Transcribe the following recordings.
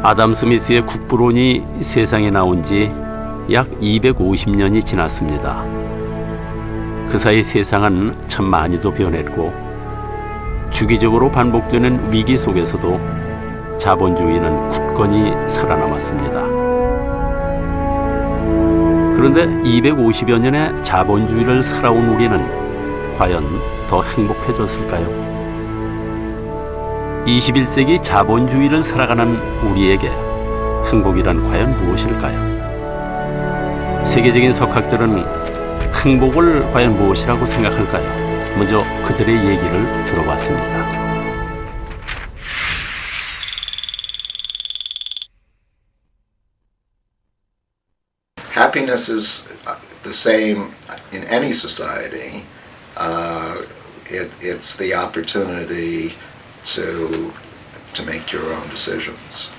아담 스미스의 국부론이 세상에 나온 지 약 250년이 지났습니다. 그 사이 세상은 참 많이도 변했고 주기적으로 반복되는 위기 속에서도 자본주의는 굳건히 살아남았습니다. 그런데 250여 년의 자본주의를 살아온 우리는 과연 더 행복해졌을까요? 21세기 자본주의를 살아가는 우리에게 행복이란 과연 무엇일까요? 세계적인 석학들은 행복을 과연 무엇이라고 생각할까요? 먼저 그들의 얘기를 들어봤습니다. Happiness is the same in any society. It's the opportunity to make your own decisions.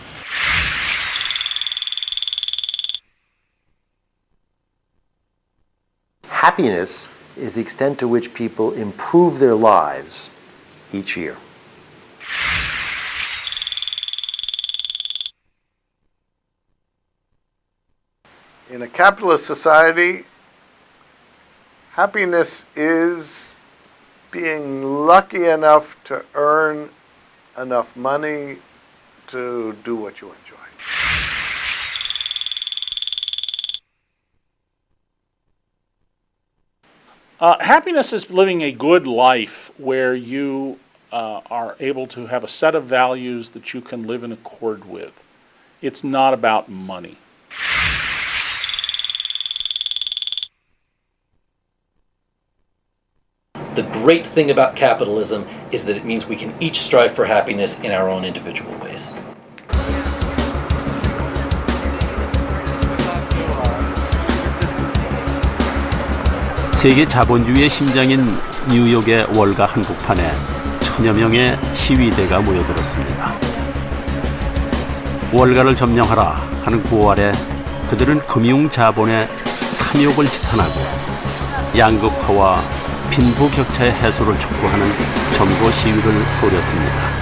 Happiness is the extent to which people improve their lives each year. In a capitalist society, happiness is being lucky enough to earn enough money to do what you enjoy. Happiness is living a good life where you are able to have a set of values that you can live in accord with. It's not about money. The great thing about capitalism is that it means we can each strive for happiness in our own individual ways. 세계 자본주의의 심장인 뉴욕의 월가 한복판에 천여 명의 시위대가 모여들었습니다. 월가를 점령하라 하는 구호 아래 그들은 금융 자본의 탐욕을 지탄하고 양극화와 빈부격차의 해소를 촉구하는 점거 시위를 벌였습니다.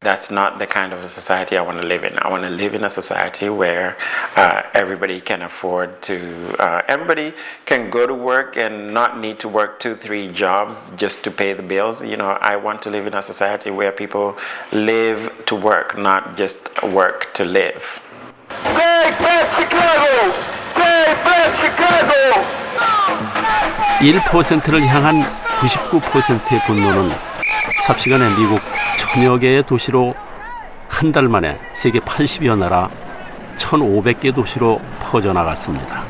That's not the kind of a society I want to live in. I want to live in a society where everybody can afford to, everybody can go to work and not need to work 2-3 jobs just to pay the bills. You know, I want to live in a society where people live to work, not just work to live. Take back Chicago! Take back Chicago! 1%를 향한 99%의 분노는 삽시간에 미국 천여 개의 도시로 한 달 만에 세계 80여 나라 1,500개 도시로 퍼져나갔습니다.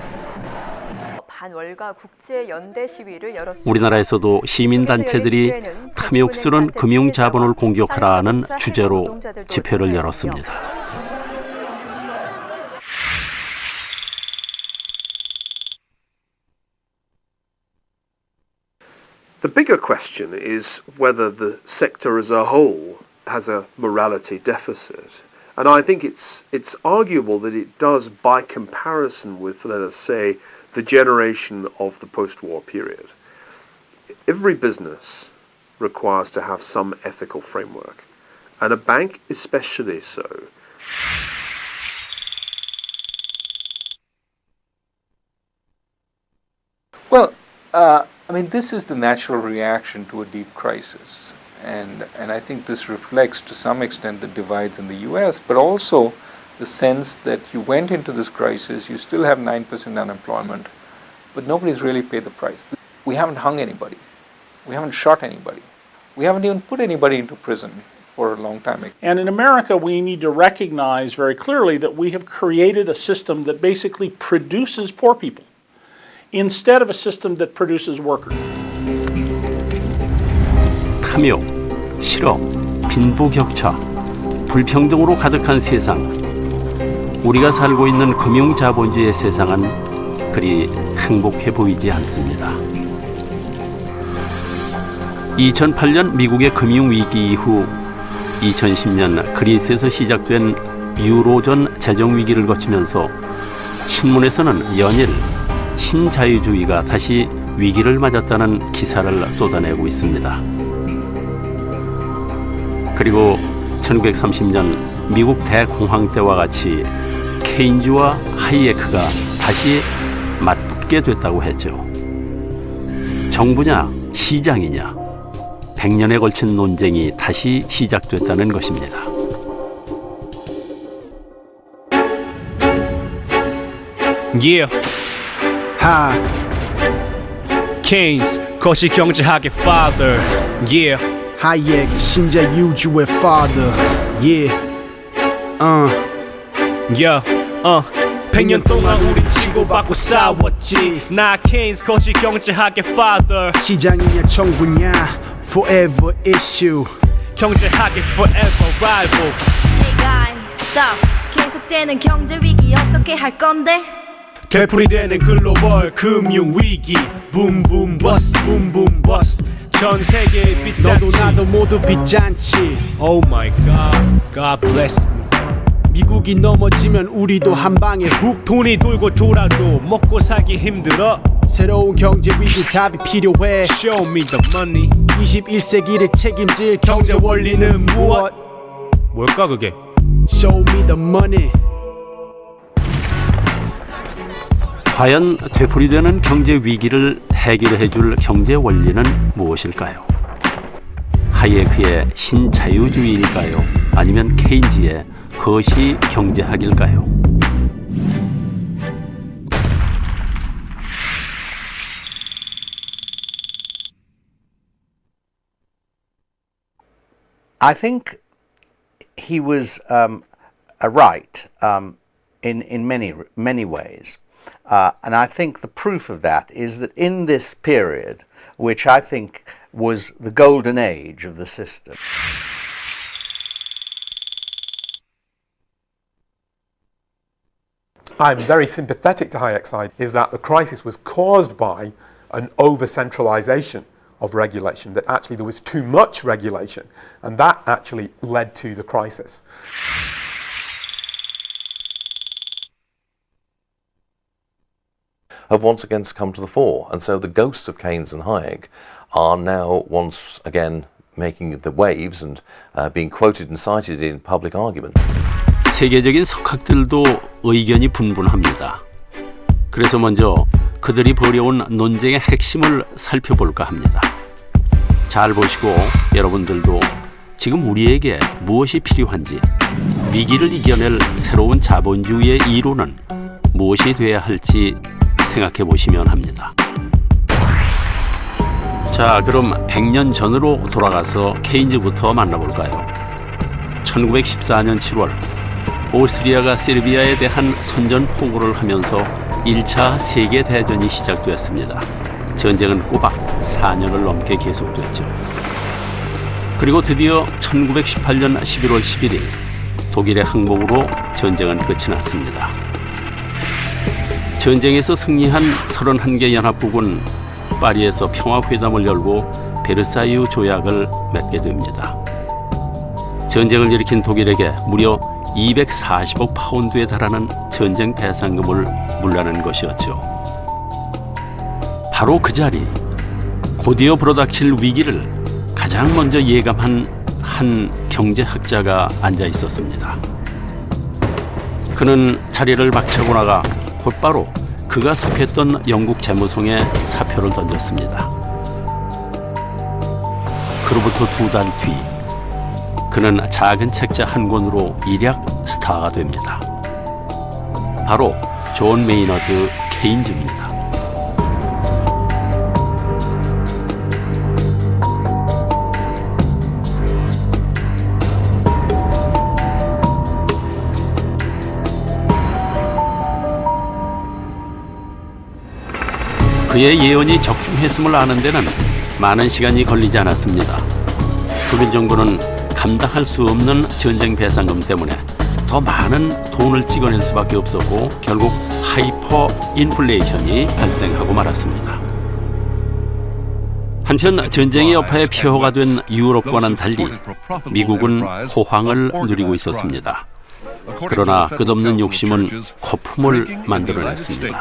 반월가 국제 연대 시위를 열었습니다. 우리나라에서도 시민단체들이 탐욕스런 금융자본을 공격하라는 주제로 집회를 열었습니다. The bigger question is whether the sector as a whole has a morality deficit. And I think it's arguable that it does by comparison with, let us say, the generation of the post-war period. Every business requires to have some ethical framework, and a bank especially so. Well, I mean, this is the natural reaction to a deep crisis. And I think this reflects to some extent the divides in the US, but also the sense that you went into this crisis, you still have 9% unemployment, but nobody's really paid the price. We haven't hung anybody. We haven't shot anybody. We haven't even put anybody into prison for a long time. And in America, we need to recognize very clearly that we have created a system that basically produces poor people instead of a system that produces workers. 탐욕, 실업, 빈부격차, 불평등으로 가득한 세상. 우리가 살고 있는 금융자본주의의 세상은 그리 행복해 보이지 않습니다. 2008년 미국의 금융위기 이후 2010년 그리스에서 시작된 유로존 재정위기를 거치면서 신문에서는 연일 신자유주의가 다시 위기를 맞았다는 기사를 쏟아내고 있습니다. 그리고 1930년 미국 대공황 때와 같이 케인즈와 하이에크가 다시 맞붙게 됐다고 했죠. 정부냐 시장이냐 100년에 걸친 논쟁이 다시 시작됐다는 것입니다. Yeah. Hi. Keynes, 거시경제학의 father. Yeah. 하이에크 신자유주의 father. Yeah. Yeah. 100년 동안 우린 치고받고 싸웠지. 나 케인스 거시경제학의 father. 시장이냐 정부냐 forever issue. 경제학의 forever rival. Hey guys, stop. 계속되는 경제 위기 어떻게 할 건데? 되풀이되는 글로벌 금융위기 붐붐 버스 붐붐 버스 전 세계의 빚잔치 너도 나도 모두 빚잔치. Oh my God, God bless me. 미국이 넘어지면 우리도 한 방에 훅. 돈이 돌고 돌아도 먹고 살기 힘들어. 새로운 경제 위기 답이 필요해. Show me the money. 21세기를 책임질 경제 원리는 무엇? 뭘까 그게? Show me the money. 과연 되풀이되는 경제 위기를 해결해 줄 경제 원리는 무엇일까요? 하이에크의 신자유주의일까요? 아니면 케인즈의 거시 경제학일까요? I think he was right in many ways. And I think the proof of that is that in this period, which I think was the golden age of the system. I'm very sympathetic to Hayek's side, is that the crisis was caused by an over-centralization of regulation, that actually there was too much regulation, and that actually led to the crisis. Have once again come to the fore, and so the ghosts of Keynes and Hayek are now once again making the waves and being quoted and cited in public argument. 세계적인 석학들도 의견이 분분합니다. 그래서 먼저 그들이 벌여온 논쟁의 핵심을 살펴볼까 합니다. 잘 보시고 여러분들도 지금 우리에게 무엇이 필요한지, 위기를 이겨낼 새로운 자본주의의 이론은 무엇이 돼야 할지 생각해 보시면 합니다. 자, 그럼 100년 전으로 돌아가서 케인즈부터 만나볼까요? 1914년 7월 오스트리아가 세르비아에 대한 선전포고를 하면서 1차 세계대전이 시작되었습니다. 전쟁은 꼬박 4년을 넘게 계속됐죠. 그리고 드디어 1918년 11월 11일 독일의 항복으로 전쟁은 끝이 났습니다. 전쟁에서 승리한 31개 연합국은 파리에서 평화회담을 열고 베르사유 조약을 맺게 됩니다. 전쟁을 일으킨 독일에게 무려 240억 파운드에 달하는 전쟁 배상금을 물라는 것이었죠. 바로 그 자리, 곧이어 불어닥칠 위기를 가장 먼저 예감한 한 경제학자가 앉아 있었습니다. 그는 자리를 박차고 나가 곧바로 그가 속했던 영국 재무성에 사표를 던졌습니다. 그로부터 2달 뒤 그는 작은 책자 한 권으로 일약 스타가 됩니다. 바로 존 메이너드 케인즈입니다. 그의 예언이 적중했음을 아는 데는 많은 시간이 걸리지 않았습니다. 독일 정부는 감당할 수 없는 전쟁 배상금 때문에 더 많은 돈을 찍어낼 수밖에 없었고 결국 하이퍼 인플레이션이 발생하고 말았습니다. 한편 전쟁의 여파에 피호가 된 유럽과는 달리 미국은 호황을 누리고 있었습니다. 그러나 끝없는 욕심은 거품을 만들어냈습니다.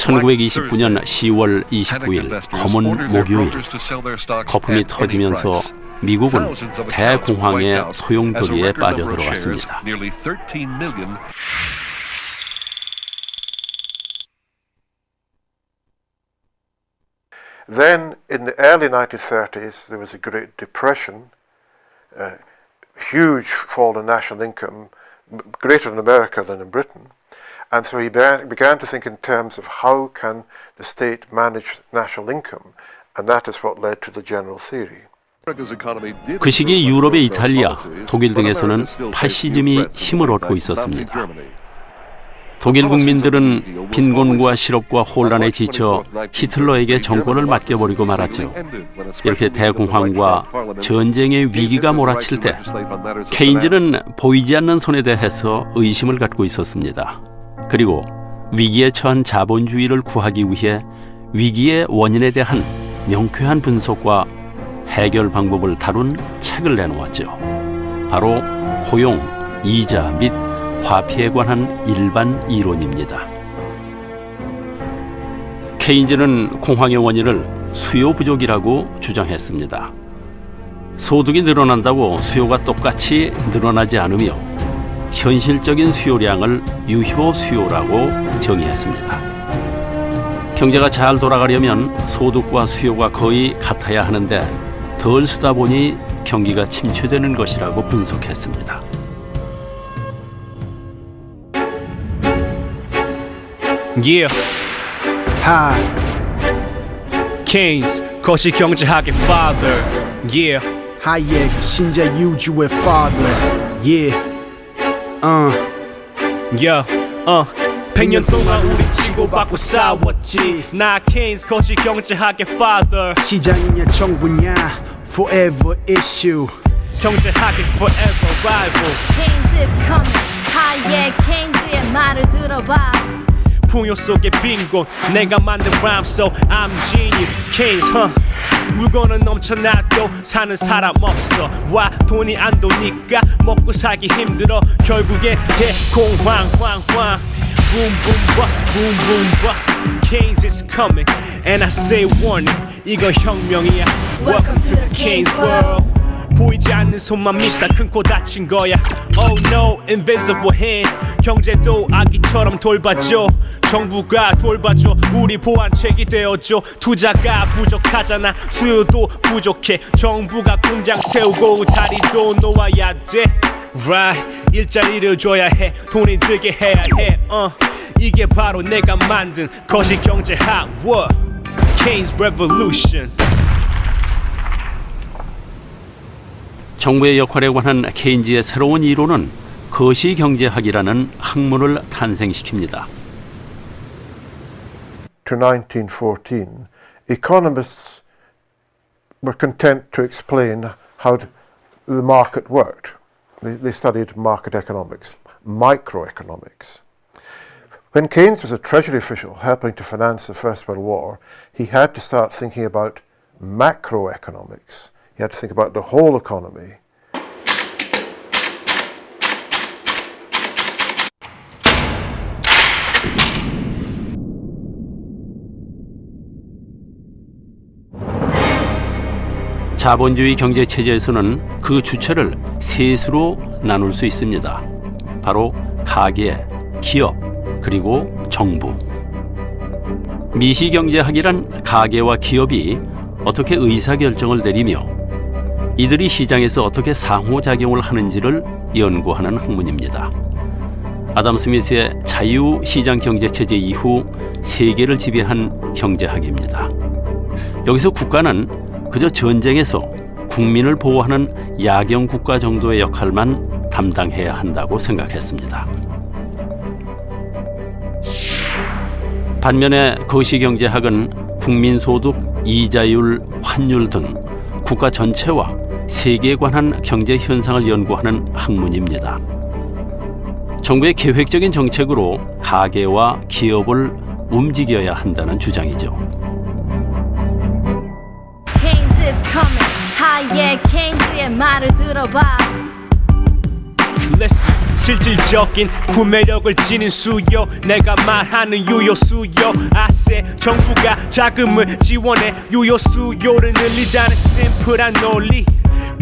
1929년 10월 29일 검은 목요일 거품이 터지면서 미국은 대공황의 소용돌이에 빠져들어갔습니다. Then, in the early 1930s, there was a Great Depression, a huge fall in national income, greater in America than in Britain. And so he began to think in terms of how can the state manage national income, and that is what led to the general theory. 그 시기 유럽의 이탈리아, 독일 등에서는 파시즘이 힘을 얻고 있었습니다. 독일 국민들은 빈곤과 실업과 혼란에 지쳐 히틀러에게 정권을 맡겨버리고 말았죠. 이렇게 대공황과 전쟁의 위기가 몰아칠 때 케인즈는 보이지 않는 손에 대해서 의심을 갖고 있었습니다. 그리고 위기에 처한 자본주의를 구하기 위해 위기의 원인에 대한 명쾌한 분석과 해결 방법을 다룬 책을 내놓았죠. 바로 고용, 이자 및 화폐에 관한 일반 이론입니다. 케인즈는 공황의 원인을 수요 부족이라고 주장했습니다. 소득이 늘어난다고 수요가 똑같이 늘어나지 않으며 현실적인 수요량을 유효 수요라고 정의했습니다. 경제가 잘 돌아가려면 소득과 수요가 거의 같아야 하는데 덜 쓰다 보니 경기가 침체되는 것이라고 분석했습니다. Yeah. Hi. Keynes, 거시 경제학의 father. Yeah. 하이엑 신자 유주의 father. Yeah. Yeah. 100년 동안 우리 치고받고 싸웠지. 나 케인스 거시 경제학의 father. 시장이냐 정부냐 forever issue. 경제학의 forever rival. Keynes is coming. 하이엑 케인스의 말을 들어봐. 풍요 속의 빈곤 내가 만든 rhyme so I'm genius Keynes 물건은 넘쳐나도 사는 사람 없어 와 돈이 안 도니까 먹고 살기 힘들어 결국에 대공황 boom boom bust boom boom bust Keynes is coming and I say warning 이건 혁명이야 Welcome to the Keynes world 보이지 않는 손만 믿다 큰 코 다친 거야 Oh no invisible hand 경제도 아기처럼 돌봐줘 정부가 돌봐줘 우리 보완책이 되어줘 투자가 부족하잖아 수요도 부족해 정부가 공장 세우고 다리도 놓아야 돼 Right 일자리를 줘야 해 돈이 들게 해야 해 이게 바로 내가 만든 거시 경제학 What? Keynes Revolution 정부의 역할에 관한 케인즈의 새로운 이론은 거시경제학이라는 학문을 탄생시킵니다. To 1914, economists were content to explain how the market worked. They studied market economics, microeconomics. When Keynes was a Treasury official helping to finance the First World War, he had to start thinking about macroeconomics. You had to think about the whole economy. 자본주의 경제 체제에서는 그 주체를 셋으로 나눌 수 있습니다. 바로 가계, 기업, 그리고 정부. 미시경제학이란 가계와 기업이 어떻게 의사결정을 내리며 이들이 시장에서 어떻게 상호작용을 하는지를 연구하는 학문입니다. 아담 스미스의 자유시장경제체제 이후 세계를 지배한 경제학입니다. 여기서 국가는 그저 전쟁에서 국민을 보호하는 야경국가 정도의 역할만 담당해야 한다고 생각했습니다. 반면에 거시경제학은 국민소득, 이자율, 환율 등 국가 전체와 세계에 관한 경제 현상을 연구하는 학문입니다. 정부의 계획적인 정책으로 가계와 기업을 움직여야 한다는 주장이죠. Keynes is coming. 하이엑 케인스의 말을 들어봐. Listen, 실질적인 구매력을 지닌 수요 내가 말하는 유효 수요 아세 정부가 자금을 지원해 유효 수요를 늘리자는 심플한 논리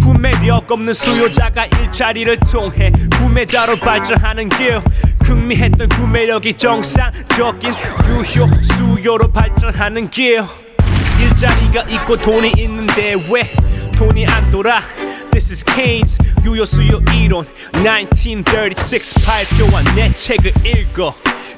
구매력 없는 수요자가 일자리를 통해 구매자로 발전하는 길 극미했던 구매력이 정상적인 유효 수요로 발전하는 길 일자리가 있고 돈이 있는데 왜 돈이 안 돌아 This is Keynes 유효 수요 이론 1936 발표한 내 책을 읽어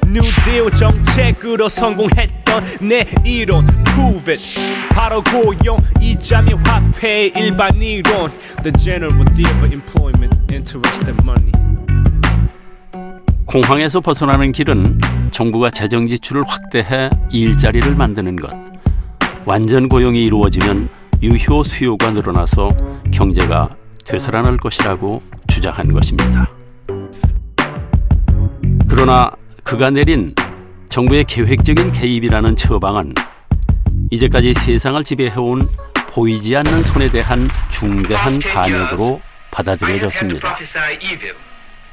New Deal 정책으로 성공했던 내 이론 Prove it 바로 고용 이자 및 화폐의 일반 이론 The general theory of employment, interest and money 공황에서 벗어나는 길은 정부가 재정 지출을 확대해 일자리를 만드는 것 완전 고용이 이루어지면 유효 수요가 늘어나서 경제가 되살아날 것이라고 주장한 것입니다. 그러나 그가 내린 정부의 계획적인 개입이라는 처방은 이제까지 세상을 지배해온 보이지 않는 손에 대한 중대한 반역으로 받아들여졌습니다.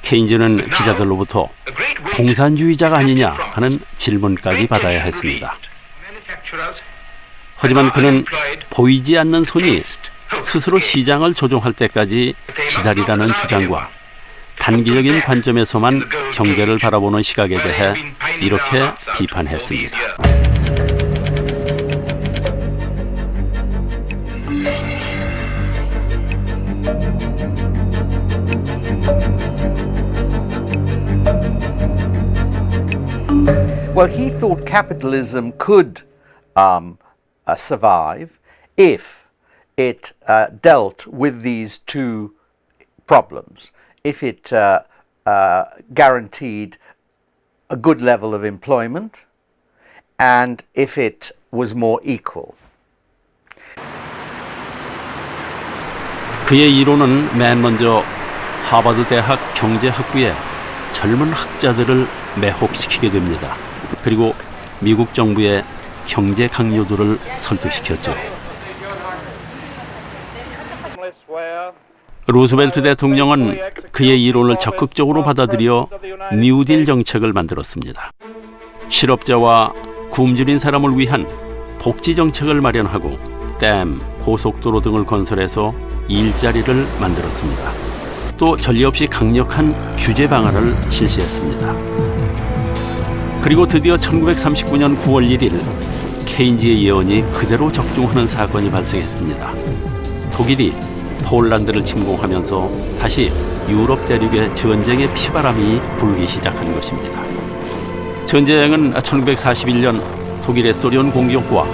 케인즈는 기자들로부터 공산주의자가 아니냐 하는 질문까지 받아야 했습니다. 하지만 그는 보이지 않는 손이 스스로 시장을 조종할 때까지 기다리라는 주장과 단기적인 관점에서만 경제를 바라보는 시각에 대해 이렇게 비판했습니다. Well, he thought capitalism could survive if it dealt with these two problems. If it guaranteed a good level of employment and if it was more equal. 그의 이론은 맨 먼저 하버드 대학 경제학부의 젊은 학자들을 매혹시키게 됩니다. 그리고 미국 정부의 경제 강요들을 설득시켰죠. 루스벨트 대통령은 그의 이론을 적극적으로 받아들여 뉴딜 정책을 만들었습니다. 실업자와 굶주린 사람을 위한 복지 정책을 마련하고 댐, 고속도로 등을 건설해서 일자리를 만들었습니다. 또 전례 없이 강력한 규제 방안을 실시했습니다. 그리고 드디어 1939년 9월 1일 케인즈의 예언이 그대로 적중하는 사건이 발생했습니다. 독일이 폴란드를 침공하면서 다시 유럽 대륙의 전쟁의 피바람이 불기 시작한 것입니다. 전쟁은 1941년 독일의 소련 공격과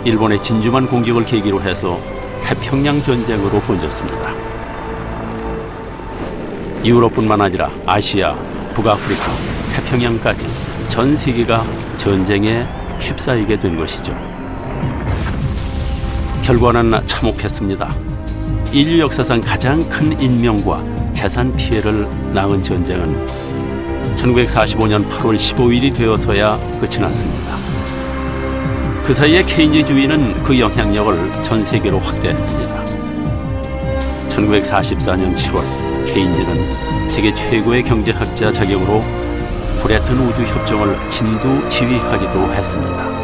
일본의 진주만 공격을 계기로 해서 태평양 전쟁으로 번졌습니다. 유럽뿐만 아니라 아시아, 북아프리카, 태평양까지 전 세계가 전쟁에 휩싸이게 된 것이죠. 결과는 참혹했습니다. 인류 역사상 가장 큰 인명과 재산 피해를 낳은 전쟁은 1945년 8월 15일이 되어서야 끝이 났습니다. 그 사이에 케인즈주의는 그 영향력을 전 세계로 확대했습니다. 1944년 7월 케인즈는 세계 최고의 경제학자 자격으로 브레튼 우주 협정을 진두 지휘하기도 했습니다.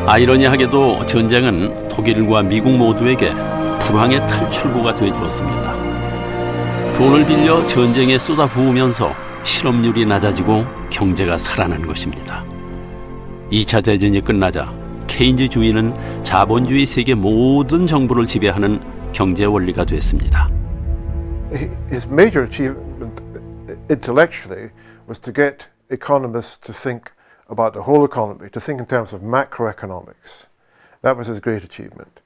아이러니하게도 전쟁은 독일과 미국 모두에게 불황의 탈출구가 되어주었습니다. 돈을 빌려 전쟁에 쏟아부으면서 실업률이 낮아지고 경제가 살아난 것입니다. 2차 대전이 끝나자 케인즈주의는 자본주의 세계 모든 정부를 지배하는 경제 원리가 됐습니다. His major achievement intellectually was to get economists to think about the whole economy, to think in terms of macroeconomics. That was his great achievement.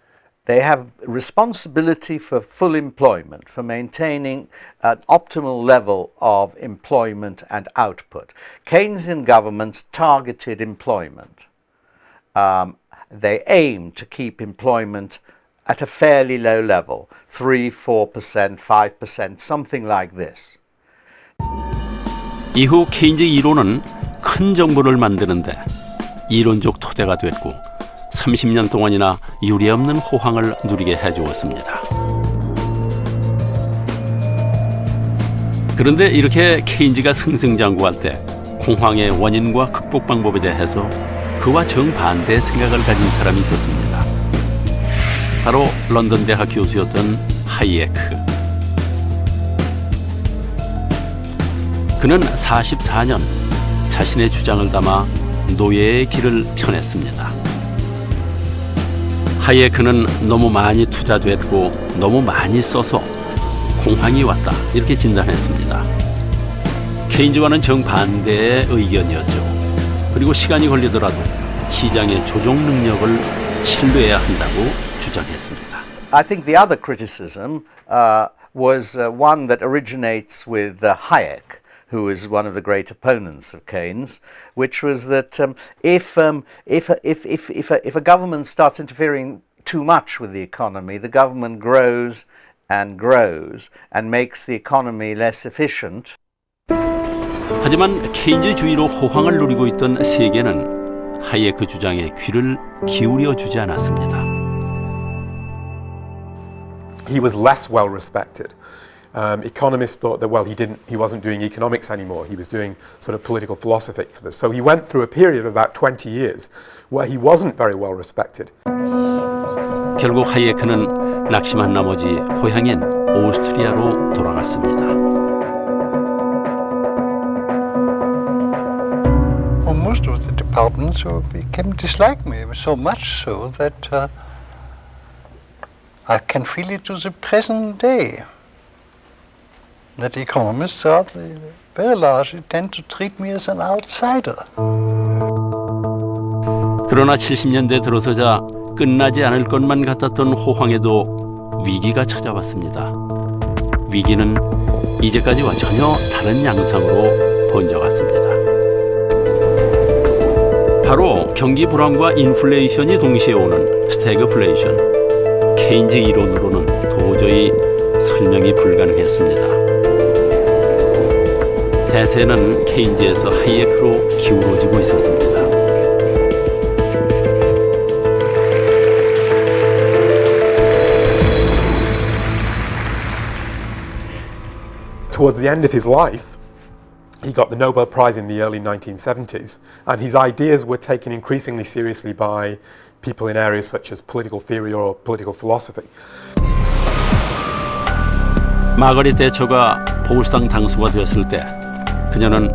They have responsibility for full employment, for maintaining an optimal level of employment and output. Keynesian governments targeted employment. They aimed to keep employment at a fairly low level, 3, 4%, 5%, something like this. 이후 케인즈 이론은 큰 정부를 만드는데 이론적 토대가 됐고 30년 동안이나 유례없는 호황을 누리게 해주었습니다. 그런데 이렇게 케인즈가 승승장구할 때 공황의 원인과 극복 방법에 대해서 그와 정반대의 생각을 가진 사람이 있었습니다. 바로 런던 대학 교수였던 하이에크. 그는 44년 자신의 주장을 담아 노예의 길을 펴냈습니다. 하이에크는 너무 많이 투자됐고 너무 많이 써서 공황이 왔다 이렇게 진단했습니다. 케인즈와는 정반대의 의견이었죠. 그리고 시간이 걸리더라도 시장의 조정 능력을 신뢰해야 한다고 주장했습니다. I think the other criticism was one that originates with Hayek, who was one of the great opponents of Keynes, which was that if a government starts interfering too much with the economy, the government grows and makes the economy less efficient. 하지만 케인즈주의로 호황을 누리고 있던 세계는 하이에크 주장에 귀를 기울여 주지 않았습니다. He was less well respected. Economists thought that, well, he wasn't doing economics anymore. He was doing sort of political philosophy. So he went through a period of about 20 years where he wasn't very well respected. 결국 하이에크는 낙심한 나머지 고향인 오스트리아로 돌아갔습니다. Most of the departments became dislike me, so much so that I can feel it to the present day. That economists very largely tend to treat me as an outsider. 그러나 70년대 들어서자 끝나지 않을 것만 같았던 호황에도 위기가 찾아왔습니다. 위기는 이제까지와 전혀 다른 양상으로 번져갔습니다. 바로 경기 불황과 인플레이션이 동시에 오는 스태그플레이션. 케인즈 이론으로는 도저히 설명이 불가능했습니다. 대세는 케인즈에서 하이에크로 기울어지고 있었습니다. Towards the end of his life, he got the Nobel Prize in the early 1970s, and his ideas were taken increasingly seriously by people in areas such as political theory or political philosophy. 마거릿 대처가 보수당 당수가 되었을 때 그녀는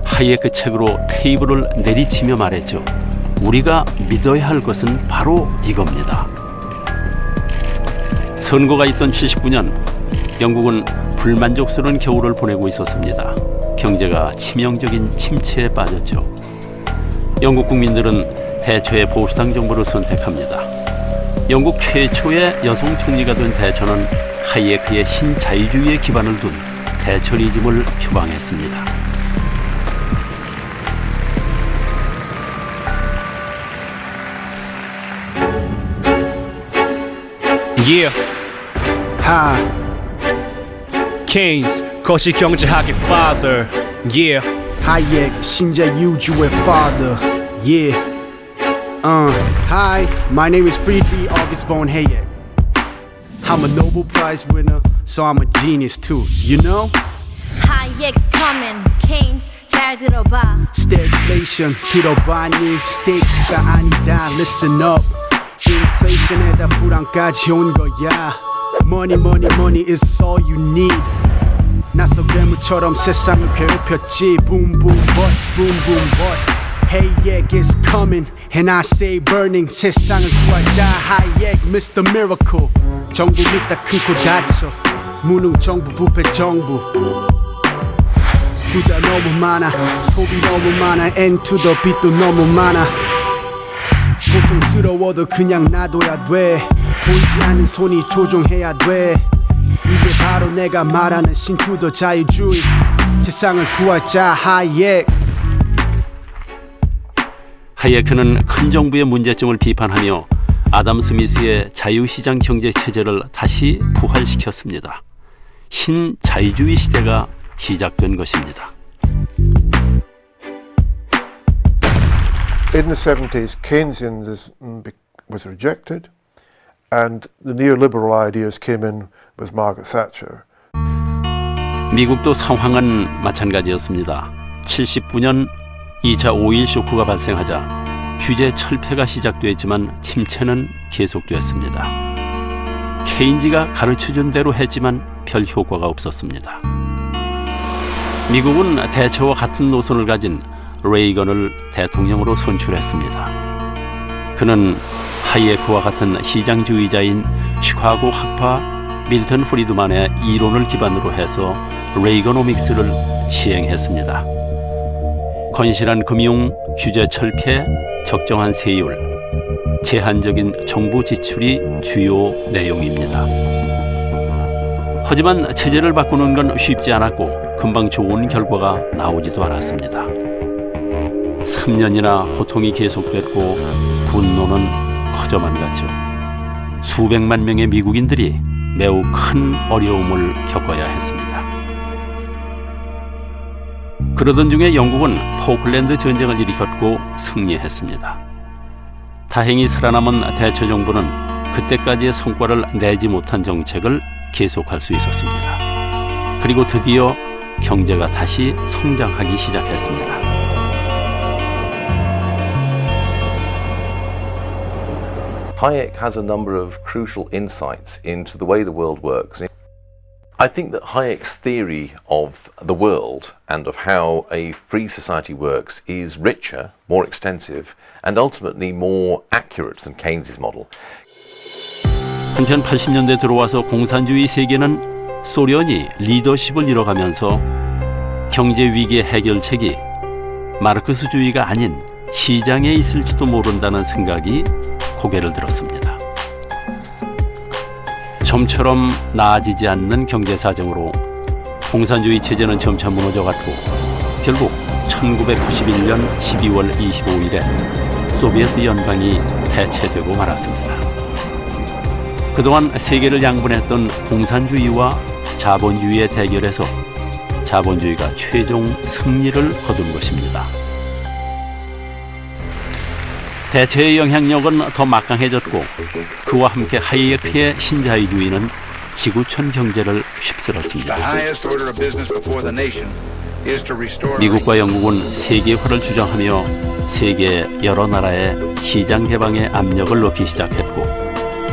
하이에크 책으로 테이블을 내리치며 말했죠. 우리가 믿어야 할 것은 바로 이겁니다. 선거가 있던 79년 영국은 불만족스러운 겨울을 보내고 있었습니다. 경제가 치명적인 침체에 빠졌죠. 영국 국민들은 대처의 보수당 정부를 선택합니다. 영국 최초의 여성 총리가 된 대처는 하이에크의 신자유주의에 기반을 둔 대처리즘을 표방했습니다. Yeah. Hi. Keynes, 거시경제학의 father. Yeah. Hayek, 신자유주의 father. Yeah. Hi, my name is Friedrich August von Hayek. I'm a Nobel Prize winner, so I'm a genius too, you know? Hayek's coming, Keynes 잘 들어봐. Stagflation 들어봤니? State가 아니다, listen up. Inflation에다 불안까지 온 거야. Money, money, money is all you need. 낯선 괴물처럼 세상을 괴롭혔지. Boom, boom, bust, boom, boom, bust. Hayek is coming, and I say burning. 세상을 구하자, Hayek, Mr. Miracle. 정부 믿다 큰 코 다쳐. 무능 정부, 부패 정부. 투자 너무 많아, 소비 너무 많아, and to the 빚도 너무 많아. 고통스러워도 그냥 놔둬야 돼. 보이지 않는 손이 조종해야 돼. 이게 바로 내가 말하는 신투더 자유주의. 세상을 구하자 하이에크. 하이에크는 큰 정부의 문제점을 비판하며 아담 스미스의 자유시장 경제 체제를 다시 부활시켰습니다. 신자유주의 시대가 시작된 것입니다. In the 70s, Keynesianism was rejected, and the neoliberal ideas came in with Margaret Thatcher. 미국도 상황은 마찬가지였습니다. 79년 2차 오일 쇼크가 발생하자 규제 철폐가 시작됐지만 침체는 계속됐습니다. 케인즈가 가르쳐준 대로 했지만 별 효과가 없었습니다. 미국은 대처와 같은 노선을 가진 레이건을 대통령으로 선출했습니다. 그는 하이에크와 같은 시장주의자인 시카고 학파 밀턴 프리드만의 이론을 기반으로 해서 레이거노믹스를 시행했습니다. 건실한 금융, 규제 철폐, 적정한 세율, 제한적인 정부 지출이 주요 내용입니다. 하지만 체제를 바꾸는 건 쉽지 않았고 금방 좋은 결과가 나오지도 않았습니다. 3년이나 고통이 계속됐고 분노는 커져만 갔죠. 수백만 명의 미국인들이 매우 큰 어려움을 겪어야 했습니다. 그러던 중에 영국은 포클랜드 전쟁을 일으켰고 승리했습니다. 다행히 살아남은 대처 정부는 그때까지의 성과를 내지 못한 정책을 계속할 수 있었습니다. 그리고 드디어 경제가 다시 성장하기 시작했습니다. Hayek has a number of crucial insights into the way the world works. I think that Hayek's theory of the world and of how a free society works is richer, more extensive, and ultimately more accurate than Keynes's model. 한편 80년대 들어와서 공산주의 세계는 소련이 리더십을 잃어가면서 경제 위기의 해결책이 마르크스주의가 아닌 시장에 있을지도 모른다는 생각이 고개를 들었습니다. 좀처럼 나아지지 않는 경제 사정으로 공산주의 체제는 점차 무너져갔고 결국 1991년 12월 25일에 소비에트 연방이 해체되고 말았습니다. 그동안 세계를 양분했던 공산주의와 자본주의의 대결에서 자본주의가 최종 승리를 거둔 것입니다. 대체의 영향력은 더 막강해졌고 그와 함께 하이에크의 신자유주의는 지구촌 경제를 휩쓸었습니다. 미국과 영국은 세계화를 주장하며 세계 여러 나라의 시장 개방의 압력을 넣기 시작했고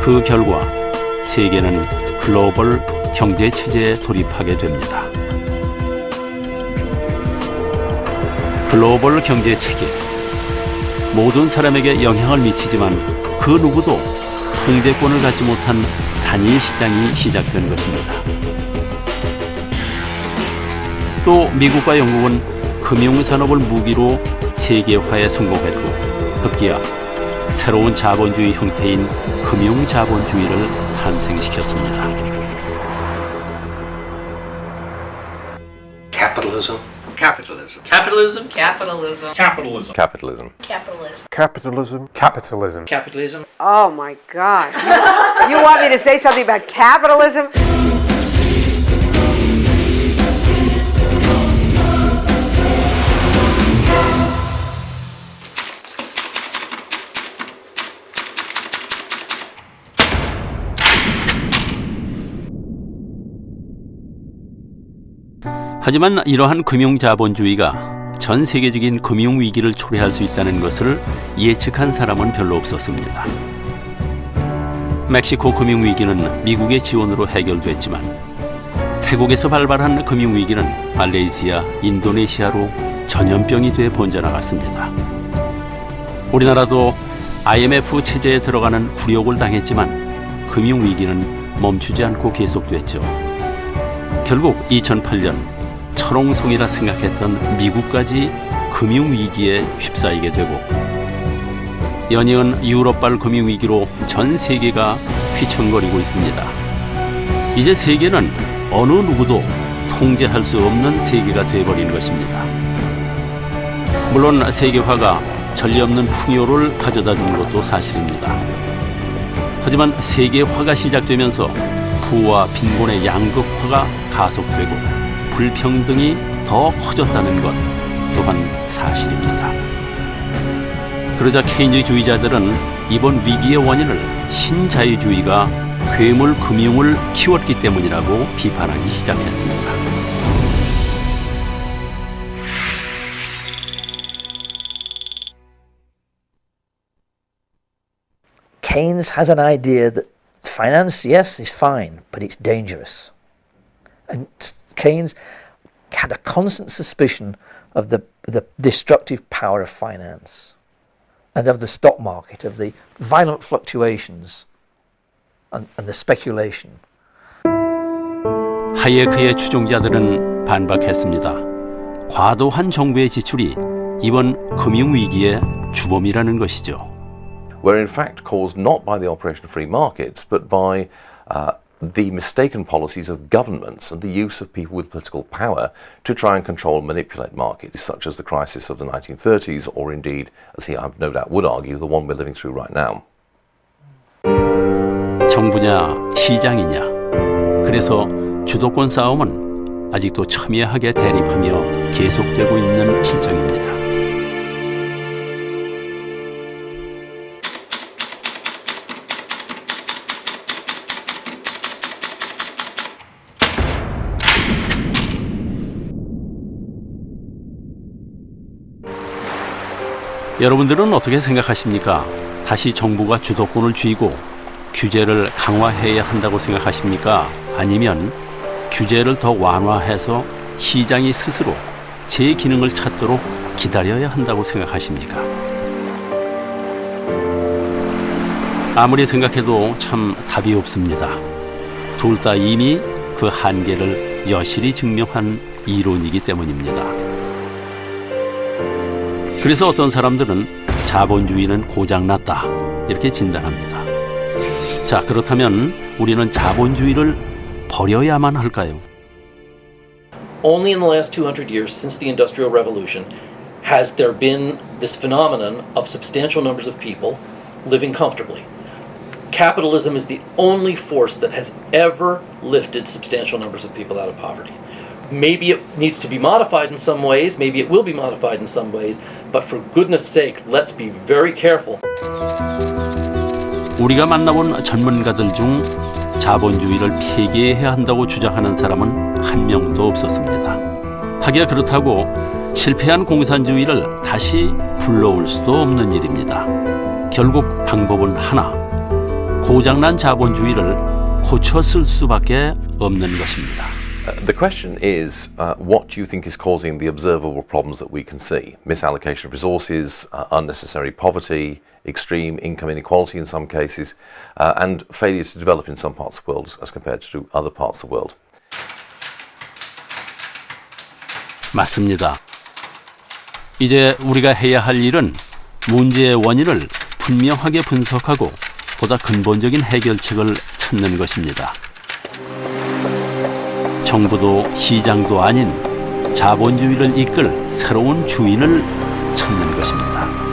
그 결과 세계는 글로벌 경제 체제에 돌입하게 됩니다. 글로벌 경제 체계 모든 사람에게 영향을 미치지만 그 누구도 통제권을 갖지 못한 단일 시장이 시작된 것입니다. 또 미국과 영국은 금융산업을 무기로 세계화에 성공했고 급기야 새로운 자본주의 형태인 금융자본주의를 탄생시켰습니다. Capitalism. Capitalism. Capitalism. Capitalism. Capitalism. Capitalism. Capitalism. Capitalism. Capitalism. Capitalism. Oh my God. You want me to say something about capitalism? 하지만 이러한 금융자본주의가 전 세계적인 금융위기를 초래할 수 있다는 것을 예측한 사람은 별로 없었습니다. 멕시코 금융위기는 미국의 지원으로 해결됐지만 태국에서 발발한 금융위기는 말레이시아, 인도네시아로 전염병이 돼 번져나갔습니다. 우리나라도 IMF 체제에 들어가는 굴욕을 당했지만 금융위기는 멈추지 않고 계속됐죠. 결국 2008년 철옹성이라 생각했던 미국까지 금융위기에 휩싸이게 되고 연이은 유럽발 금융위기로 전 세계가 휘청거리고 있습니다. 이제 세계는 어느 누구도 통제할 수 없는 세계가 되어버린 것입니다. 물론 세계화가 전례 없는 풍요를 가져다 준 것도 사실입니다. 하지만 세계화가 시작되면서 부와 빈곤의 양극화가 가속되고 불평등이 더 커졌다는 것 또한 사실입니다. 그러자 케인즈주의자들은 이번 위기의 원인을 신자유주의가 괴물 금융을 키웠기 때문이라고 비판하기 시작했습니다. Keynes has an idea that finance, yes, is fine, but it's dangerous. And Keynes had a constant suspicion of the destructive power of finance and of the stock market, of the violent fluctuations and the speculation. 하예크의 추종자들은 반박했습니다. 과도한 정부의 지출이 이번 금융위기의 주범이라는 것이죠. Were in fact caused not by the operation of free markets, but by the mistaken policies of governments and the use of people with political power to try and control and manipulate markets, such as the crisis of the 1930s, or indeed, as he, I've no doubt would argue, the one we're living through right now. 정부냐 시장이냐. 그래서 주도권 싸움은 아직도 첨예하게 대립하며 계속되고 있는 실정입니다. 여러분들은 어떻게 생각하십니까? 다시 정부가 주도권을 쥐고 규제를 강화해야 한다고 생각하십니까? 아니면 규제를 더 완화해서 시장이 스스로 제 기능을 찾도록 기다려야 한다고 생각하십니까? 아무리 생각해도 참 답이 없습니다. 둘 다 이미 그 한계를 여실히 증명한 이론이기 때문입니다. 그래서 어떤 사람들은 자본주의는 고장났다 이렇게 진단합니다. 자, 그렇다면 우리는 자본주의를 버려야만 할까요? Only in the last 200 years since the Industrial Revolution has there been this phenomenon of substantial numbers of people living comfortably. Capitalism is the only force that has ever lifted substantial numbers of people out of poverty. Maybe it needs to be modified in some ways, maybe it will be modified in some ways, but for goodness sake, let's be very careful. 우리가 만나본 전문가들 중 자본주의를 폐기해야 한다고 주장하는 사람은 한 명도 없었습니다. 하기야 그렇다고 실패한 공산주의를 다시 불러올 수도 없는 일입니다. 결국 방법은 하나, 고장난 자본주의를 고쳐 쓸 수밖에 없는 것입니다. The question is, what do you think is causing the observable problems that we can see? Misallocation of resources, unnecessary poverty, extreme income inequality in some cases, and failure to develop in some parts of the world as compared to other parts of the world. 맞습니다. 이제 우리가 해야 할 일은 문제의 원인을 분명하게 분석하고 보다 근본적인 해결책을 찾는 것입니다. 정부도 시장도 아닌 자본주의를 이끌 새로운 주인을 찾는 것입니다.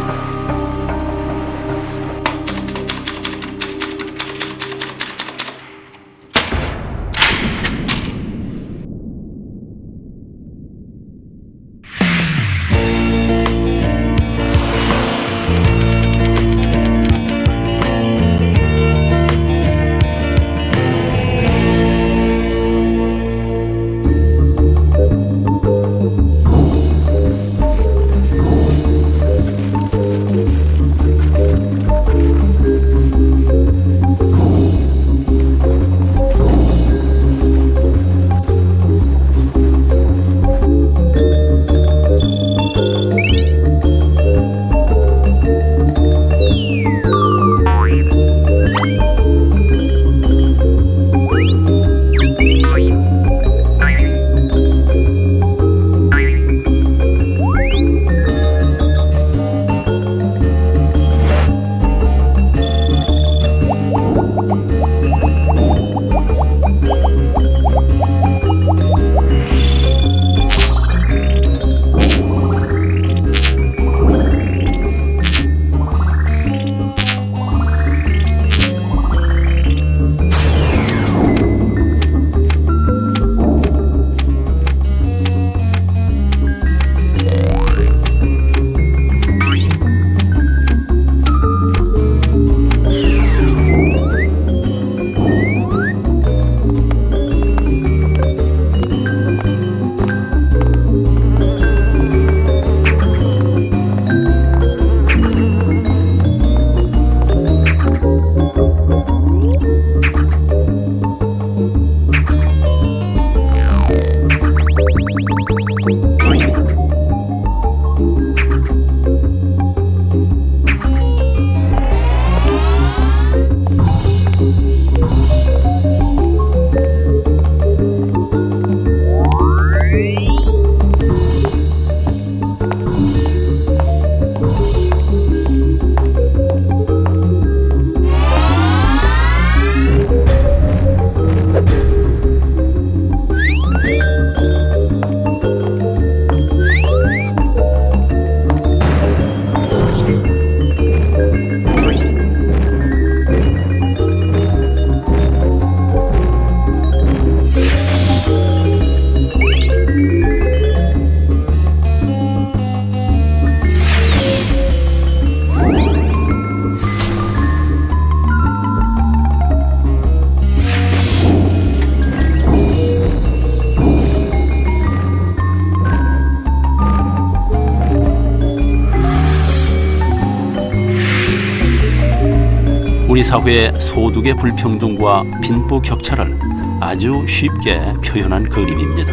우리 사회의 소득의 불평등과 빈부 격차를 아주 쉽게 표현한 그림입니다.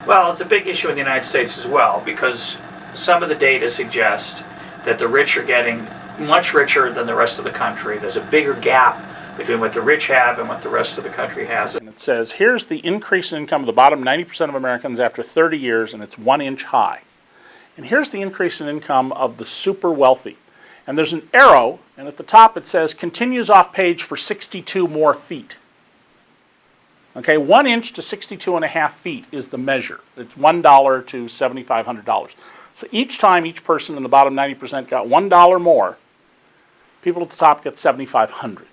Well, it's a big issue in the United States as well because some of the data suggest that the rich are getting much richer than the rest of the country. There's a bigger gap between what the rich have and what the rest of the country has. And it says, here's the increase in income of the bottom 90% of Americans after 30 years, and it's 1 inch high. And here's the increase in income of the super wealthy. And there's an arrow, and at the top it says, continues off page for 62 more feet. Okay, 1 inch to 62.5 feet is the measure. It's $1 to $7,500. So each time each person in the bottom 90% got $1 more, people at the top get $7,500.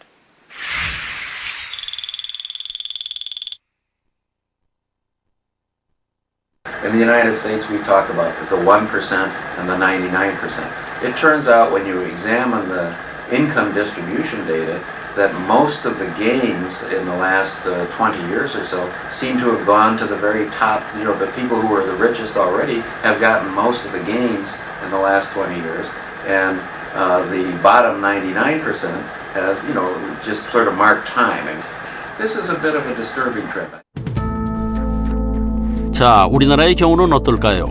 In the United States, we talk about the 1% and the 99%. It turns out when you examine the income distribution data that most of the gains in the last 20 years or so seem to have gone to the very top. You know, the people who are the richest already have gotten most of the gains in the last 20 years, and the bottom 99% have, you know, just sort of marked time. And this is a bit of a disturbing trend. 자, 우리나라의 경우는 어떨까요?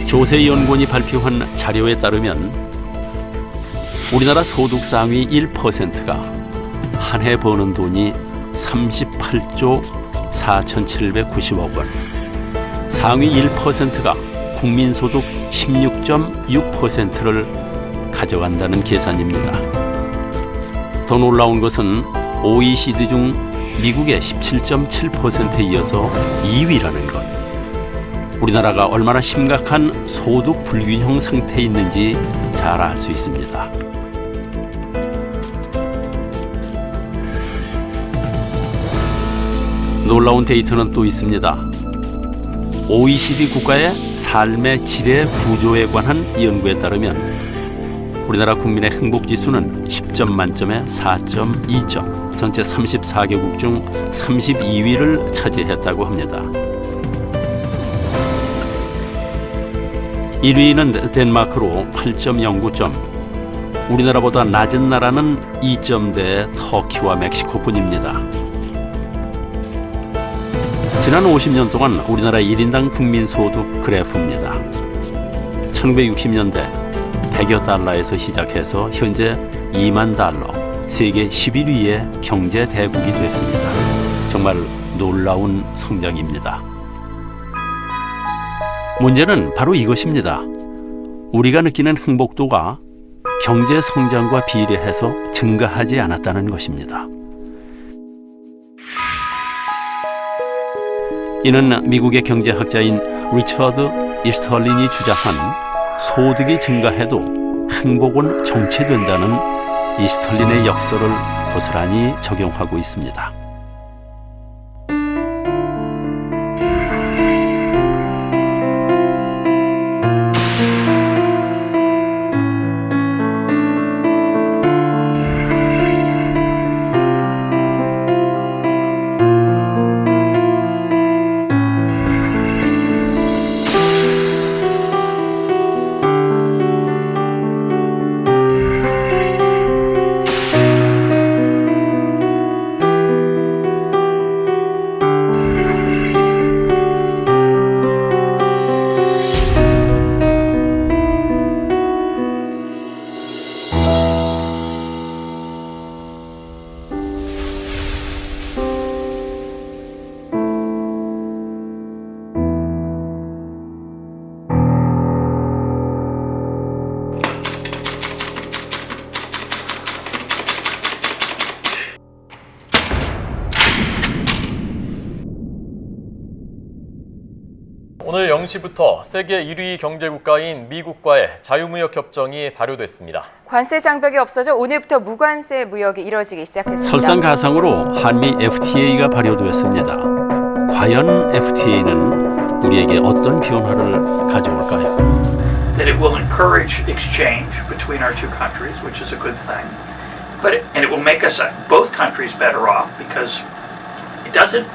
조세연구원이 발표한 자료에 따르면 우리나라 소득 상위 1%가 한 해 버는 돈이 38조 4,790억 원, 상위 1%가 국민소득 16.6%를 가져간다는 계산입니다. 더 놀라운 것은 OECD 중 미국의 17.7%에 이어서 2위라는 것. 우리나라가 얼마나 심각한 소득 불균형 상태에 있는지 잘 알 수 있습니다. 놀라운 데이터는 또 있습니다. OECD 국가의 삶의 질의 구조에 관한 연구에 따르면 우리나라 국민의 행복지수는 10점 만점에 4.2점, 전체 34개국 중 32위를 차지했다고 합니다. 1위는 덴마크로 8.09점, 우리나라보다 낮은 나라는 2점대 터키와 멕시코뿐입니다. 지난 50년 동안 우리나라 1인당 국민소득 그래프입니다. 1960년대 100여 달러에서 시작해서 현재 2만 달러, 세계 11위의 경제 대국이 됐습니다. 정말 놀라운 성장입니다. 문제는 바로 이것입니다. 우리가 느끼는 행복도가 경제 성장과 비례해서 증가하지 않았다는 것입니다. 이는 미국의 경제학자인 리처드 이스털린이 주장한 소득이 증가해도 행복은 정체된다는 이스털린의 역설을 고스란히 적용하고 있습니다. 오늘 0시부터 세계 1위 경제국가인 미국과의 자유무역 협정이 발효됐습니다. 관세 장벽이 없어져 오늘부터 무관세 무역이 이뤄지기 시작했습니다. 설상가상으로 한미 FTA가 발효됐습니다. 과연 FTA는 우리에게 어떤 변화를 가져올까요? That it will encourage exchange between our two countries, which is a good thing. And it will make us both countries better off because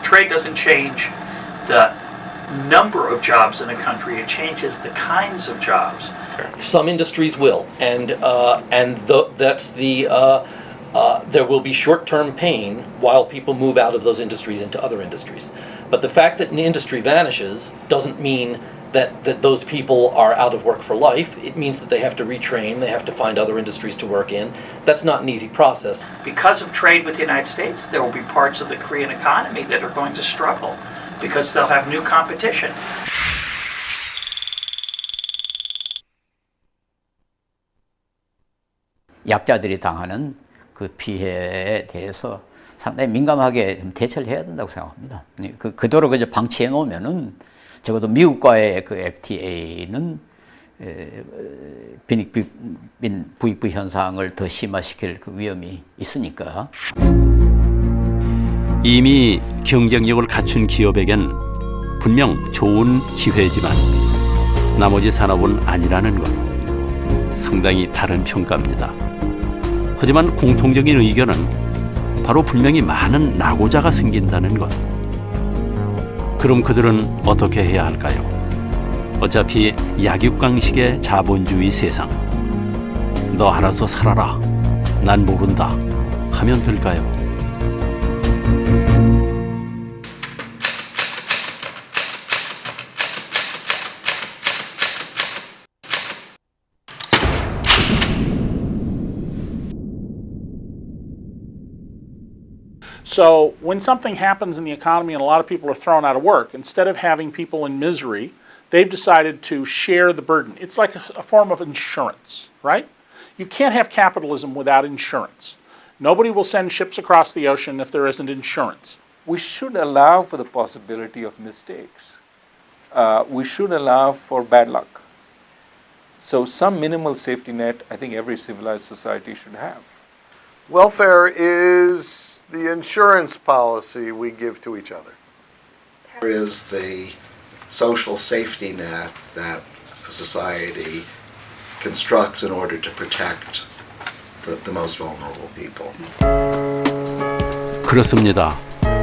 trade doesn't change the number of jobs in a country, it changes the kinds of jobs. Some industries will, and that's the there will be short-term pain while people move out of those industries into other industries. But the fact that an industry vanishes doesn't mean that those people are out of work for life. It means that they have to retrain, they have to find other industries to work in. That's not an easy process. Because of trade with the United States, there will be parts of the Korean economy that are going to struggle because they'll have new competition. 약자들이 당하는 그 피해에 대해서 상당히 민감하게 좀 대처를 해야 된다고 생각합니다. 그대로 그저 방치해 놓으면은 적어도 미국과의 그 FTA는 빈익빈 부익부 현상을 더 심화시킬 그 위험이 있으니까. 이미 경쟁력을 갖춘 기업에겐 분명 좋은 기회지만 나머지 산업은 아니라는 것, 상당히 다른 평가입니다. 하지만 공통적인 의견은 바로 분명히 많은 낙오자가 생긴다는 것. 그럼 그들은 어떻게 해야 할까요? 어차피 약육강식의 자본주의 세상. 너 알아서 살아라. 난 모른다. 하면 될까요? So when something happens in the economy and a lot of people are thrown out of work, instead of having people in misery, they've decided to share the burden. It's like a form of insurance, right? You can't have capitalism without insurance. Nobody will send ships across the ocean if there isn't insurance. We should allow for the possibility of mistakes. We should allow for bad luck. So some minimal safety net, I think every civilized society should have. Welfare is the insurance policy we give to each other. There is the social safety net that a society constructs in order to protect the most vulnerable people. 그렇습니다.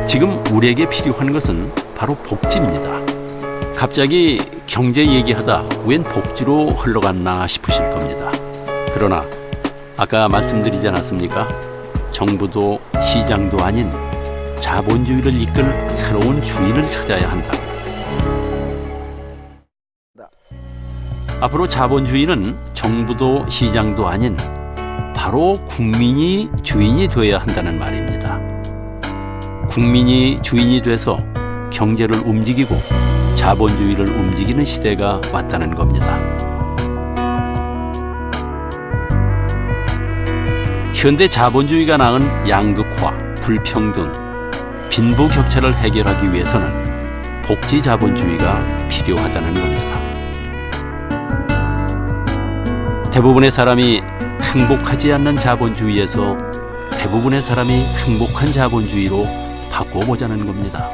지금 우리에게 필요한 것은 바로 복지입니다. 갑자기 경제 얘기하다 웬 복지로 흘러갔나 싶으실 겁니다. 그러나 아까 말씀드리지 않았습니까? 정부도 시장도 아닌 자본주의를 이끌 새로운 주인을 찾아야 한다. 앞으로 자본주의는 정부도 시장도 아닌 바로 국민이 주인이 되어야 한다는 말입니다. 국민이 주인이 돼서 경제를 움직이고 자본주의를 움직이는 시대가 왔다는 겁니다. 현대 자본주의가 낳은 양극화, 불평등, 빈부격차를 해결하기 위해서는 복지 자본주의가 필요하다는 겁니다. 대부분의 사람이 행복하지 않는 자본주의에서 대부분의 사람이 행복한 자본주의로 바꿔보자는 겁니다.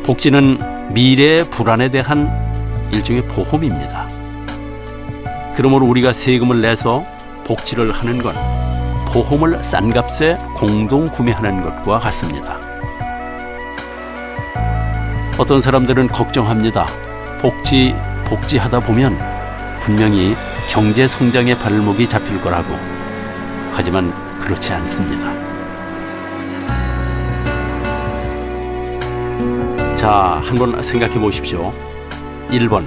복지는 미래의 불안에 대한 일종의 보험입니다. 그러므로 우리가 세금을 내서 복지를 하는 건 보험을 싼 값에 공동 구매하는 것과 같습니다. 어떤 사람들은 걱정합니다. 복지하다 보면 분명히 경제 성장의 발목이 잡힐 거라고. 하지만 그렇지 않습니다. 자, 한번 생각해 보십시오. 1번,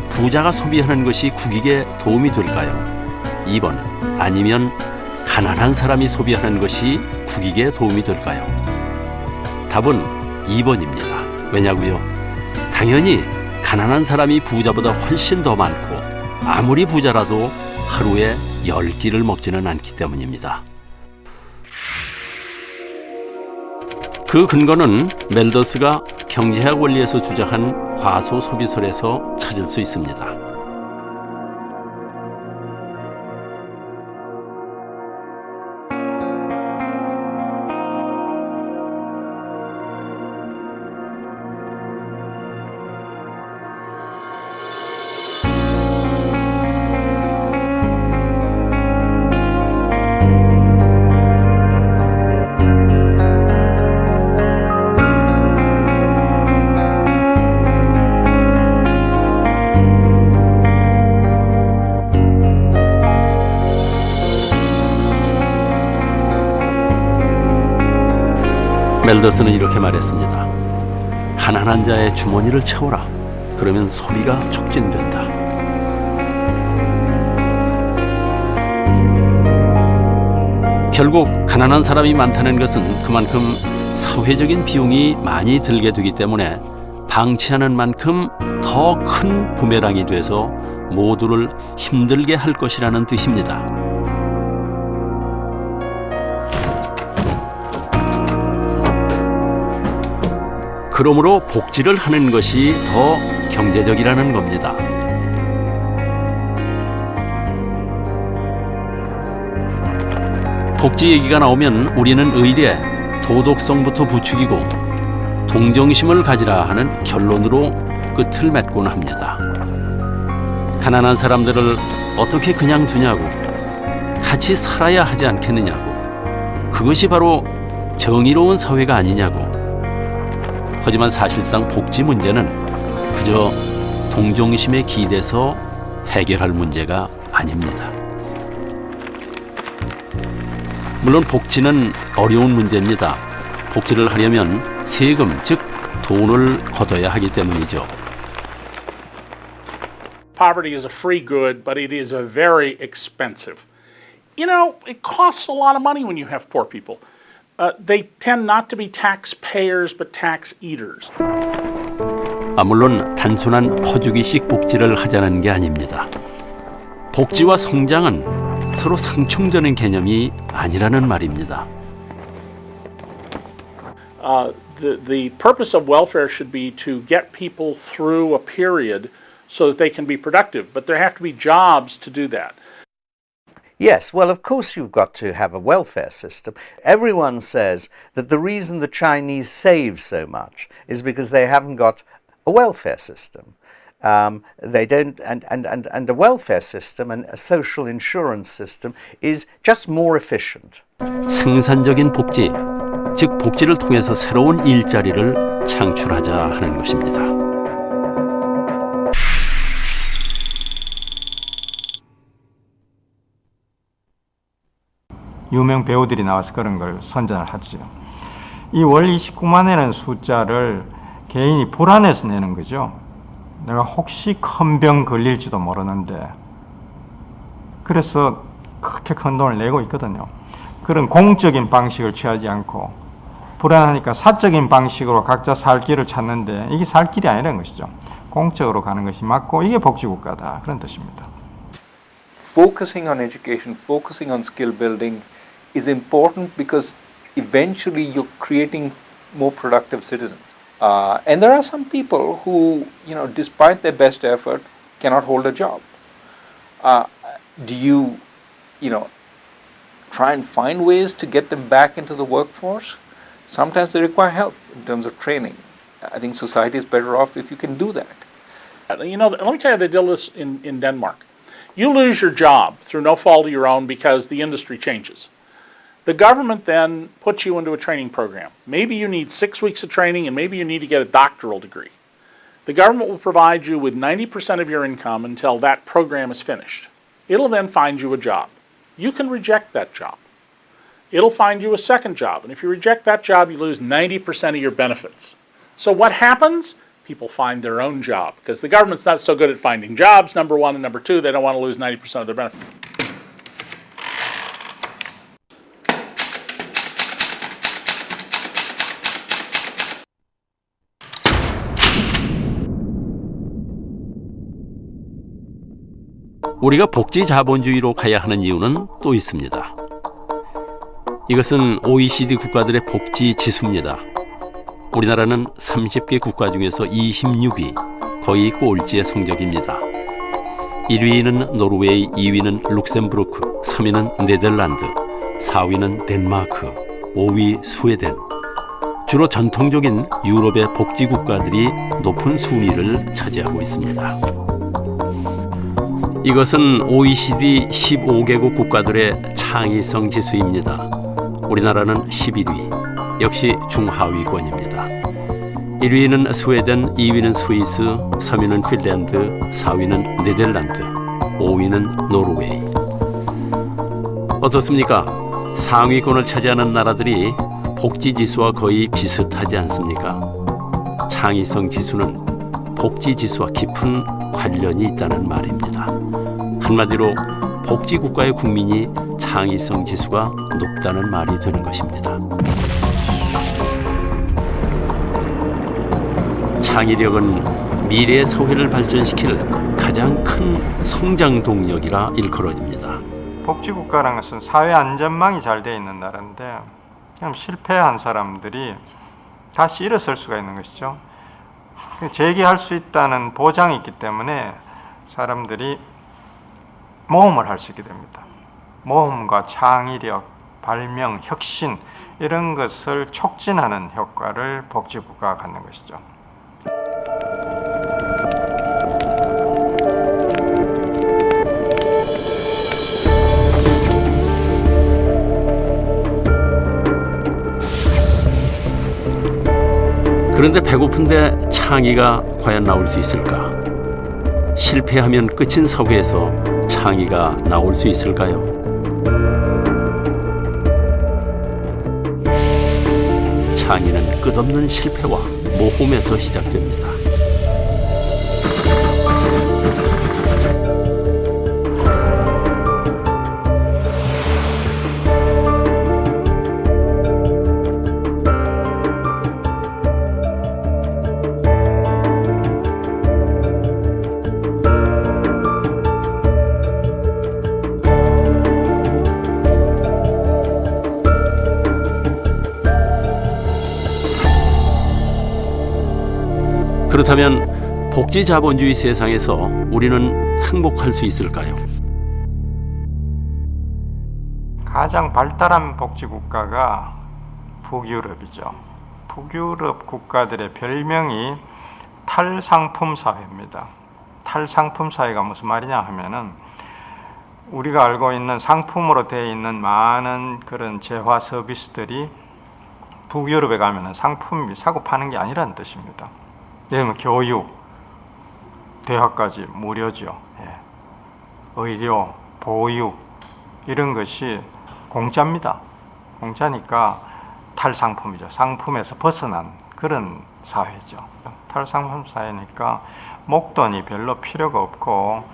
부자가 소비하는 것이 국익에 도움이 될까요? 2번, 아니면 가난한 사람이 소비하는 것이 국익에 도움이 될까요? 답은 2번입니다. 왜냐고요? 당연히 가난한 사람이 부자보다 훨씬 더 많고 아무리 부자라도 하루에 10끼를 먹지는 않기 때문입니다. 그 근거는 멜더스가 경제학 원리에서 주장한 과소소비설에서 찾을 수 있습니다. 멜더스는 이렇게 말했습니다. 가난한 자의 주머니를 채워라. 그러면 소비가 촉진된다. 결국 가난한 사람이 많다는 것은 그만큼 사회적인 비용이 많이 들게 되기 때문에 방치하는 만큼 더 큰 부메랑이 돼서 모두를 힘들게 할 것이라는 뜻입니다. 그러므로 복지를 하는 것이 더 경제적이라는 겁니다. 복지 얘기가 나오면 우리는 의례 도덕성부터 부추기고 동정심을 가지라 하는 결론으로 끝을 맺곤 합니다. 가난한 사람들을 어떻게 그냥 두냐고, 같이 살아야 하지 않겠느냐고, 그것이 바로 정의로운 사회가 아니냐고. 하지만 사실상 복지 문제는 그저 동정심에 기대서 해결할 문제가 아닙니다. 물론 복지는 어려운 문제입니다. 복지를 하려면 세금, 즉 돈을 걷어야 하기 때문이죠. Poverty is a free good, but it is a very expensive. You know, it costs a lot of money when you have poor people. They tend not to be taxpayers, but tax eaters. 물론 단순한 퍼주기식 복지를 하자는 게 아닙니다. 복지와 성장은 서로 상충되는 개념이 아니라는 말입니다. The purpose of welfare should be to get people through a period so that they can be productive, but there have to be jobs to do that. Yes, well, of course you've got to have a welfare system. Everyone says that the reason the Chinese save so much is because they haven't got a welfare system. They don't, and a welfare system and a social insurance system is just more efficient. 생산적인 복지, 즉 복지를 통해서 새로운 일자리를 창출하자 하는 것입니다. 유명 배우들이 나와서 그런 걸 선전을 하죠. 이 월 29만이라는 숫자를 개인이 불안해서 내는 거죠. 내가 혹시 큰 병 걸릴지도 모르는데, 그래서 그렇게 큰 돈을 내고 있거든요. 그런 공적인 방식을 취하지 않고 불안하니까 사적인 방식으로 각자 살 길을 찾는데, 이게 살 길이 아니라는 것이죠. 공적으로 가는 것이 맞고 이게 복지국가다, 그런 뜻입니다. Focusing on education, focusing on skill building is important because eventually you're creating more productive citizens. And there are some people who, you know, despite their best effort, cannot hold a job. Do you try and find ways to get them back into the workforce? Sometimes they require help in terms of training. I think society is better off if you can do that. You know, let me tell you, they did this in Denmark. You lose your job through no fault of your own because the industry changes. The government then puts you into a training program. Maybe you need 6 weeks of training and maybe you need to get a doctoral degree. The government will provide you with 90% of your income until that program is finished. It'll then find you a job. You can reject that job. It'll find you a second job. And if you reject that job, you lose 90% of your benefits. So what happens? People find their own job because the government's not so good at finding jobs, number one, and number two, they don't want to lose 90% of their benefits. 우리가 복지 자본주의로 가야 하는 이유는 또 있습니다. 이것은 OECD 국가들의 복지 지수입니다. 우리나라는 30개 국가 중에서 26위, 거의 꼴찌의 성적입니다. 1위는 노르웨이, 2위는 룩셈부르크, 3위는 네덜란드, 4위는 덴마크, 5위 스웨덴. 주로 전통적인 유럽의 복지 국가들이 높은 순위를 차지하고 있습니다. 이것은 OECD 15개국 국가들의 창의성 지수입니다. 우리나라는 11위, 역시 중하위권입니다. 1위는 스웨덴, 2위는 스위스, 3위는 핀란드, 4위는 네덜란드, 5위는 노르웨이. 어떻습니까? 상위권을 차지하는 나라들이 복지지수와 거의 비슷하지 않습니까? 창의성 지수는 복지지수와 깊은 관련이 있다는 말입니다. 한마디로 복지국가의 국민이 창의성 지수가 높다는 말이 되는 것입니다. 창의력은 미래의 사회를 발전시킬 가장 큰 성장 동력이라 일컬어집니다. 복지국가라는 것은 사회 안전망이 잘 돼 있는 나라인데 그냥 실패한 사람들이 다시 일어설 수가 있는 것이죠. 재기할 수 있다는 보장이 있기 때문에 사람들이 모험을 할 수 있게 됩니다. 모험과 창의력, 발명, 혁신 이런 것을 촉진하는 효과를 복지국가가 갖는 것이죠. 그런데 배고픈데 창의가 과연 나올 수 있을까? 실패하면 끝인 사회에서 창의가 나올 수 있을까요? 창의는 끝없는 실패와 모험에서 시작됩니다. 그렇다면 복지자본주의 세상에서 우리는 행복할 수 있을까요? 가장 발달한 복지국가가 북유럽이죠. 북유럽 국가들의 별명이 탈상품 사회입니다. 탈상품 사회가 무슨 말이냐 하면은 우리가 알고 있는 상품으로 되어 있는 많은 그런 재화 서비스들이 북유럽에 가면은 상품이 사고 파는 게 아니라는 뜻입니다. 예를 들면 교육, 대학까지 무료죠. 예. 의료, 보육 이런 것이 공짜입니다. 공짜니까 탈상품이죠. 상품에서 벗어난 그런 사회죠. 탈상품 사회니까 목돈이 별로 필요가 없고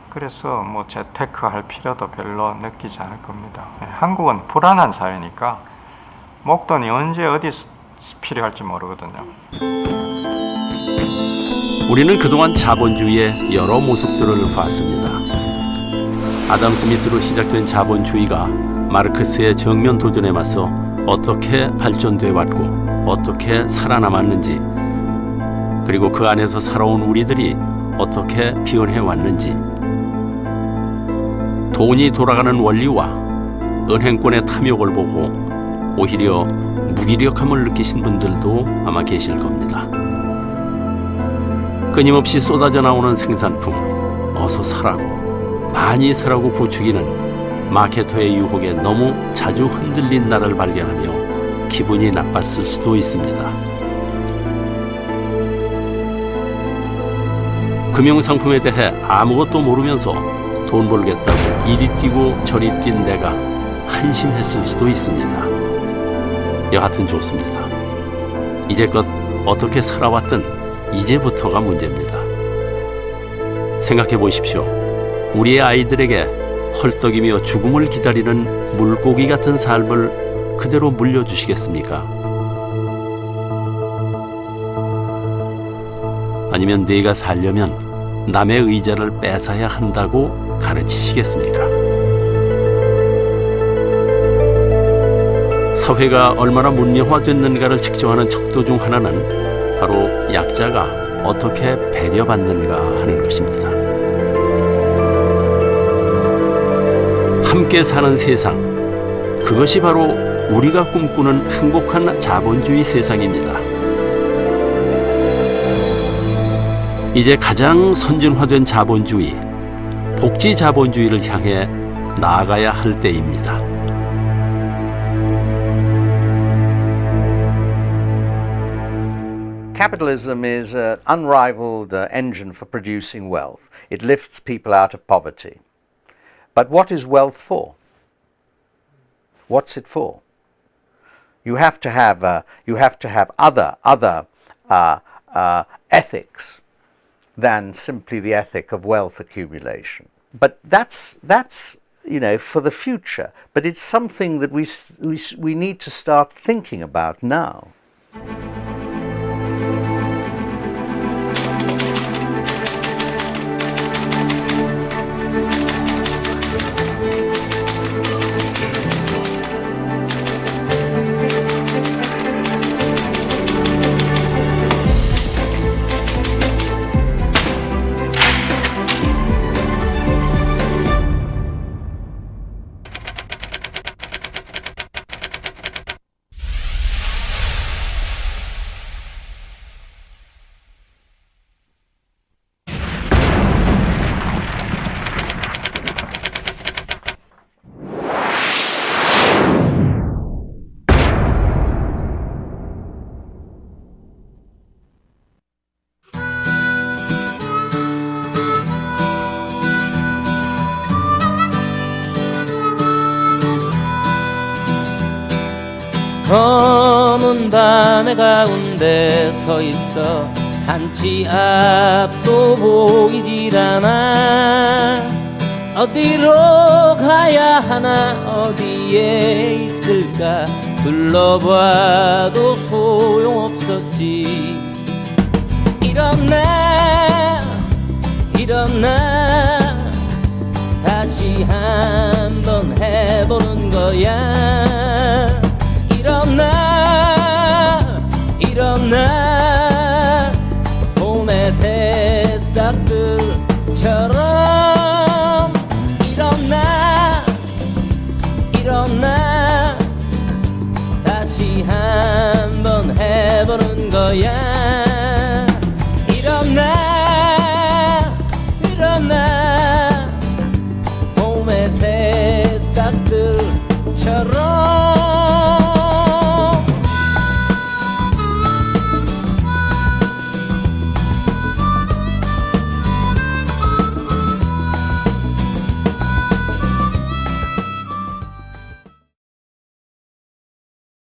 그래서 뭐 재테크 할 필요도 별로 느끼지 않을 겁니다. 예. 한국은 불안한 사회니까 목돈이 언제 어디 필요할지 모르거든요. 우리는 그동안 자본주의의 여러 모습들을 봤습니다. 아담 스미스로 시작된 자본주의가 마르크스의 정면 도전에 맞서 어떻게 발전돼 왔고 어떻게 살아남았는지, 그리고 그 안에서 살아온 우리들이 어떻게 변해 왔는지, 돈이 돌아가는 원리와 은행권의 탐욕을 보고 오히려 무기력함을 느끼신 분들도 아마 계실 겁니다. 끊임없이 쏟아져 나오는 생산품, 어서 사라고, 많이 사라고 부추기는 마케터의 유혹에 너무 자주 흔들린 나를 발견하며 기분이 나빴을 수도 있습니다. 금융상품에 대해 아무것도 모르면서 돈 벌겠다고 이리 뛰고 저리 뛴 내가 한심했을 수도 있습니다. 여하튼 좋습니다. 이제껏 어떻게 살아왔든 이제부터가 문제입니다. 생각해 보십시오. 우리의 아이들에게 헐떡이며 죽음을 기다리는 물고기 같은 삶을 그대로 물려주시겠습니까? 아니면 네가 살려면 남의 의자를 뺏어야 한다고 가르치시겠습니까? 사회가 얼마나 문명화됐는가를 측정하는 척도 중 하나는 바로 약자가 어떻게 배려받는가 하는 것입니다. 함께 사는 세상, 그것이 바로 우리가 꿈꾸는 행복한 자본주의 세상입니다. 이제 가장 선진화된 자본주의, 복지 자본주의를 향해 나아가야 할 때입니다. Capitalism is an unrivaled engine for producing wealth. It lifts people out of poverty. But what is wealth for? What's it for? You have to have other ethics than simply the ethic of wealth accumulation. But that's for the future. But it's something that we need to start thinking about now. 검은 밤의 가운데 서 있어 한치 앞도 보이질 않아. 어디로 가야 하나 어디에 있을까 둘러봐도 소용없었지. 일어나 다시 한번 해보는 거야. 일어나 봄의 새싹들처럼 일어나 다시 한번 해보는 거야.